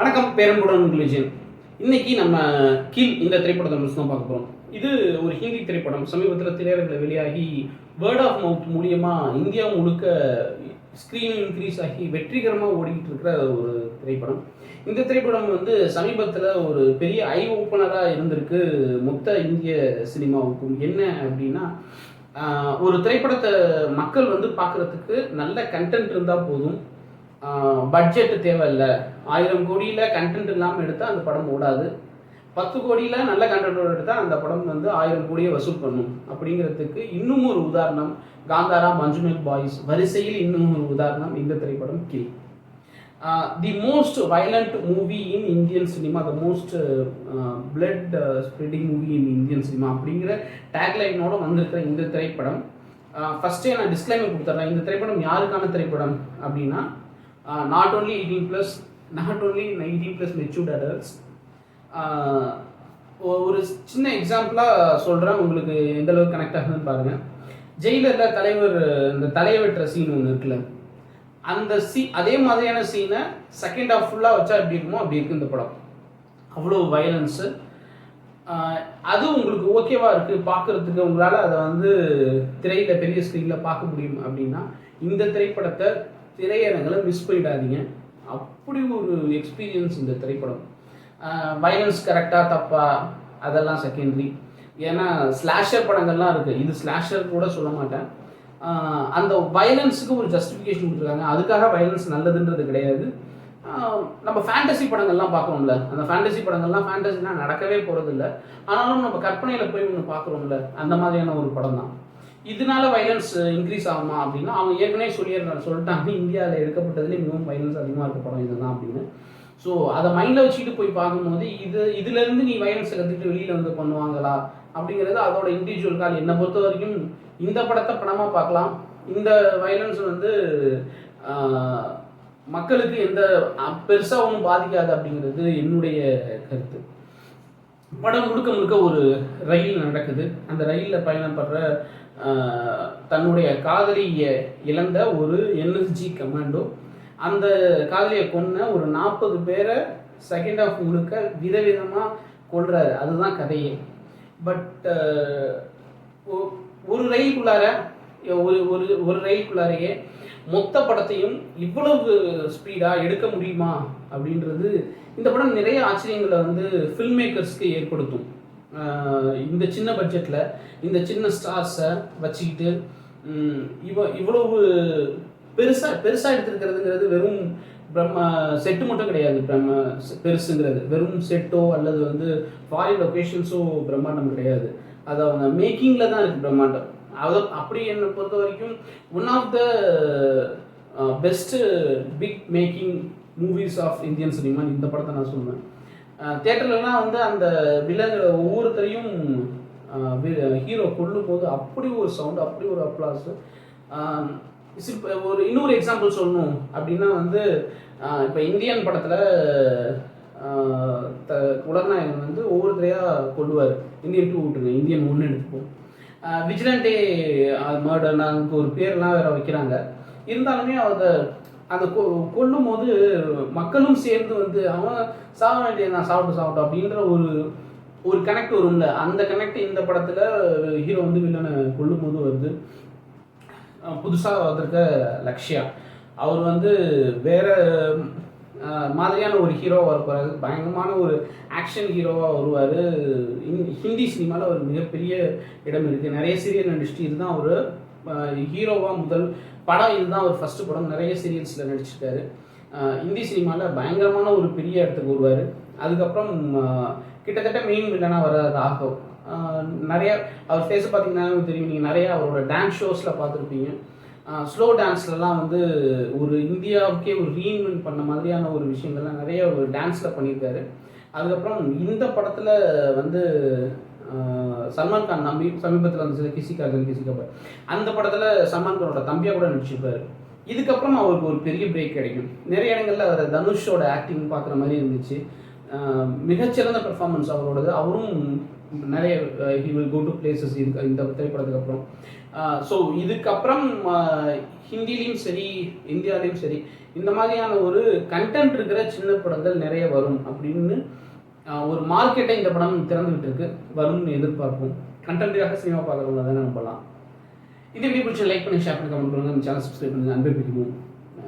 வணக்கம், பேரன்புடன் விஜயன். இன்னைக்கு நம்ம கீழ் இந்த திரைப்படத்தை தான் பார்க்க போகிறோம். இது ஒரு ஹிந்தி திரைப்படம். சமீபத்தில் திரையரங்கில் வெளியாகி வேர்ட் ஆஃப் மவுத் மூலியமாக இந்தியா முழுக்க ஸ்க்ரீன் இன்க்ரீஸ் ஆகி வெற்றிகரமாக ஓடிக்கிட்டு இருக்கிற ஒரு திரைப்படம். இந்த திரைப்படம் சமீபத்தில் ஒரு பெரிய ஐ ஓப்பனராக இருந்திருக்கு மொத்த இந்திய சினிமாவுக்கும். என்ன அப்படின்னா, ஒரு திரைப்படத்தை மக்கள் பார்க்குறதுக்கு நல்ல கண்டென்ட் இருந்தால் போதும், பட்ஜெட் தேவையில்லை. 1000 கோடியில் கண்டென்ட் இல்லாமல் எடுத்தால் அந்த படம் ஓடாது. 10 கோடியில் நல்ல கண்டென்ட்டோடு எடுத்தால் அந்த படம் 1000 கோடியை வசூல் பண்ணும். அப்படிங்கிறதுக்கு இன்னும் ஒரு உதாரணம் காந்தாரா, மஞ்சுமெல் பாய்ஸ் வரிசையில் இன்னும் ஒரு உதாரணம் இந்த திரைப்படம் கீழ். The most violent movie in Indian cinema, the most blood spreading movie in Indian cinema அப்படிங்கிற டேக்லைனோட வந்திருக்கிற இந்த திரைப்படம், ஃபஸ்ட்டே நான் டிஸ்க்ளைமர் கொடுத்துட்றேன். இந்த திரைப்படம் யாருக்கான திரைப்படம் அப்படின்னா, not only 18+ matured adults. ஒரு சின்ன எக்ஸாம்பிளாக சொல்கிறேன், உங்களுக்கு எந்த அளவுக்கு கனெக்ட் ஆகுதுன்னு பாருங்கள். ஜெயிலரில் தலைவர் இந்த தலையை வெட்டுற சீன் ஒன்று இருக்குல்ல, அந்த அதே மாதிரியான சீனை செகண்ட் ஹாஃப் ஃபுல்லாக வச்சா எப்படி இருக்குமோ அப்படி இருக்குது இந்த படம். அவ்வளோ வயலன்ஸு. அது உங்களுக்கு ஓகேவாக இருக்குது பார்க்குறதுக்கு, உங்களால் அதை திரையில் பெரிய ஸ்க்ரீனில் பார்க்க முடியும் அப்படின்னா இந்த திரைப்படத்தை திரையரங்களை மிஸ் பண்ணிடாதீங்க. அப்படி ஒரு எக்ஸ்பீரியன்ஸ் இந்த திரைப்படம். வயலன்ஸ் கரெக்டாக தப்பா அதெல்லாம் செகண்டரி. ஏன்னா ஸ்லாஷர் படங்கள்லாம் இருக்குது, இது ஸ்லாஷர் கூட சொல்ல மாட்டேன். அந்த வயலன்ஸுக்கு ஒரு ஜஸ்டிஃபிகேஷன் கொடுத்துருக்காங்க. அதுக்காக வயலன்ஸ் நல்லதுன்றது கிடையாது. நம்ம ஃபேண்டசி படங்கள்லாம் பார்க்குறோம்ல, அந்த ஃபேண்டசி படங்கள்லாம் ஃபேண்டசிலாம் நடக்கவே போகிறதில்ல, ஆனாலும் நம்ம கற்பனையில் போய் ஒன்று பார்க்குறோம்ல, அந்த மாதிரியான ஒரு படம் தான். இதனால வயலன்ஸ் இன்க்ரீஸ் ஆகுமா அப்படின்னா, அவங்க ஏற்கனவே சொல்லிட்டாங்க இந்தியாவில் எடுக்கப்பட்டதுலேயே மிகவும் வயலன்ஸ் அதிகமாக இருக்க படம் இதுதான் அப்படின்னு. ஸோ அதை மைண்டில் வச்சுக்கிட்டு போய் பார்க்கும்போது இதுலேருந்து நீ வயலன்ஸை கற்றுக்கிட்டு வெளியில் பண்ணுவாங்களா அப்படிங்கிறது அதோட இண்டிவிஜுவல் கால். என்னை பொறுத்த வரைக்கும் இந்த படத்தை படமாக பார்க்கலாம். இந்த வயலன்ஸ் மக்களுக்கு எந்த பெருசாக ஒன்றும் பாதிக்காது அப்படிங்கிறது என்னுடைய கருத்து. படம் முழுக்க ஒரு ரயில் நடக்குது. அந்த ரயிலில் பயணப்படுற தன்னுடைய காதலியை இழந்த ஒரு என்எஸ்ஜி கமாண்டோ அந்த காதலியை கொன்ன ஒரு 40 பேரை செகண்ட் ஹாஃப் முழுக்க விதவிதமாக கொள்றாரு. அதுதான் கதையே. பட் ஒரு ரயிலுக்குள்ளார ஒரு ரயிலுக்குள்ளாரையே மொத்த படத்தையும் இவ்வளவு ஸ்பீடாக எடுக்க முடியுமா அப்படின்றது இந்த படம் நிறைய ஆச்சரியங்களை ஃபில்ம் மேக்கர்ஸ்க்கு ஏற்படுத்தும். இந்த சின்ன பட்ஜெட்டில் இந்த சின்ன ஸ்டார்ஸை வச்சுக்கிட்டு இவ்வளவு பெருசாக எடுத்துருக்கிறதுங்கிறது வெறும் செட்டு மட்டும் கிடையாது. பெருசுங்கிறது வெறும் செட்டோ அல்லது ஃபாரின் லொக்கேஷன்ஸோ பிரம்மாண்டம் கிடையாது. அது அவங்க மேக்கிங்கில் தான் இருக்குது பிரம்மாண்டம். அப்படி என்னை பொறுத்த வரைக்கும் one of the best big making movies of Indian cinema இந்த படத்தை நான் சொல்லுவேன். தியேட்டர்லாம் அந்த வில்லங்கிற ஒவ்வொருத்தரையும் ஹீரோ கொல்லும் போது அப்படி ஒரு சவுண்டு, அப்படி ஒரு அப்ளாஸு. ஒரு இன்னொரு எக்ஸாம்பிள் சொல்லணும் அப்படின்னா இப்போ இந்தியன் படத்தில் உலகநாயகன் ஒவ்வொருத்தரையாக கொள்ளுவார். இந்தியன் 2 விட்டுருங்க, இந்தியன் 1 எடுத்துப்போம். விஜிலண்டே மர்டர் அதுக்கு ஒரு பேர்லாம் வேறு வைக்கிறாங்க. இருந்தாலுமே அதை கொல்லும் போது மக்களும் சேர்ந்து அவன் சாக வேண்டியதான், சாப்பிட்டோம் அப்படின்ற ஒரு கனெக்ட் வரும்ல. அந்த கனெக்ட் இந்த படத்தில் ஹீரோ வில்லனை கொல்லும் போது வருது. புதுசாக வந்திருக்க லக்ஷ்யா அவர் வேறு மாதிரியான ஒரு ஹீரோவாக இருப்பார். பயங்கரமான ஒரு ஆக்ஷன் ஹீரோவாக வருவார். ஹிந்தி சினிமாவில் ஒரு மிகப்பெரிய இடம் இருக்குது. நிறைய சீரியல் நடிச்சுட்டு இதுதான் ஒரு ஹீரோவாக முதல் படம், இதுதான் ஒரு ஃபஸ்ட்டு படம். நிறைய சீரியல்ஸில் நடிச்சிருக்காரு. இந்தி சினிமாவில் பயங்கரமான ஒரு பெரிய இடத்துக்கு வருவார். அதுக்கப்புறம் கிட்டத்தட்ட மெயின் வில்லனாக வர ராகவ். நிறைய அவர் ஃபேஸை பார்த்தீங்கன்னா தெரியும். நீங்கள் நிறையா அவரோட டான்ஸ் ஷோஸில் பார்த்துருப்பீங்க. ஸ்லோ டான்ஸ்லலாம் ஒரு இந்தியாவுக்கே ஒரு ரீஇன்வென்ட் பண்ண மாதிரியான ஒரு விஷயங்கள்லாம் நிறைய ஒரு டான்ஸில் பண்ணியிருக்காரு. அதுக்கப்புறம் இந்த படத்தில் சல்மான் கான் நம்பி சமீபத்தில் வந்து கிசிகா அந்த படத்தில் சல்மான் கானோட தம்பியாக கூட நடிச்சிருப்பார். இதுக்கப்புறம் அவருக்கு ஒரு பெரிய பிரேக் கிடைக்கும். நிறைய இடங்களில் அவர் தனுஷோட ஆக்டிங் பார்க்குற மாதிரி இருந்துச்சு. மிகச்சிறந்த பெர்ஃபார்மன்ஸ் அவரோடது. அவரும் நிறைய he will go to places இந்த திரைப்படத்துக்கு அப்புறம். ஸோ இதுக்கப்புறம் ஹிந்திலையும் சரி இந்தியாலையும் சரி இந்த மாதிரியான ஒரு கண்டென்ட் இருக்கிற சின்ன படங்கள் நிறைய வரும் அப்படின்னு ஒரு மார்க்கெட்டை இந்த படம் திறந்துகிட்டு இருக்கு, வரும்னு எதிர்பார்ப்போம். கண்டென்ட்டுக்காக சினிமா பார்க்குறவங்க தானே நம்பலாம். இந்த வீடியோ பிடிச்ச லைக் பண்ணி ஷேர் பண்ணி கமெண்ட் பண்ணுங்கள், சேனல் சப்ஸ்கிரைப் பண்ணுங்கள். அன்பே பிடிக்கும்.